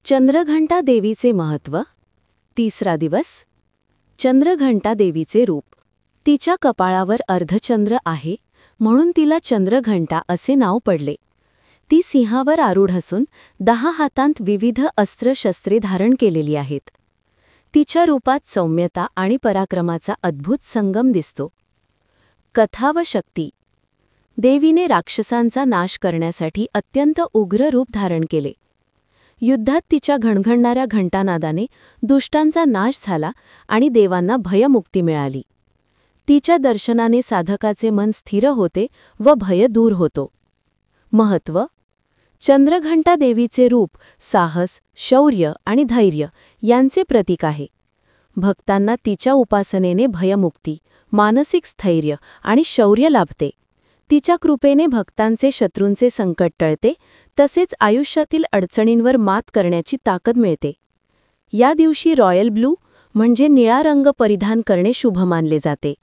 चंद्रघंटा देवीचे महत्त्व. तिसरा दिवस. चंद्रघंटा देवीचे रूप. तिच्या कपाळावर अर्धचंद्र आहे, म्हणून तिला चंद्रघंटा असे नाव पडले. ती सिंहावर आरूढ असून 10 हातांत विविध अस्त्रशस्त्रे धारण केलेली आहेत. तिच्या रूपात सौम्यता आणि पराक्रमाचा अद्भुत संगम दिसतो. कथा व शक्ती. देवीने राक्षसांचा नाश करण्यासाठी अत्यंत उग्र रूप धारण केले. युद्धात तिच्या घणघणणाऱ्या घंटानादाने दुष्टांचा नाश झाला आणि देवांना भयमुक्ती मिळाली. तिच्या दर्शनाने साधकाचे मन स्थिर होते व भय दूर होतो. महत्त्व. चंद्रघंटा देवीचे रूप साहस, शौर्य आणि धैर्य यांचे प्रतीक आहे. भक्तांना तिच्या उपासनेने भयमुक्ती, मानसिक स्थैर्य आणि शौर्य लाभते. तिच्या कृपेने भक्तांचे शत्रूंचे संकट टळते, तसेच आयुष्यातील अडचणींवर मात करण्याची ताकद मिळते. या दिवशी रॉयल ब्लू म्हणजे निळा रंग परिधान करणे शुभ मानले जाते.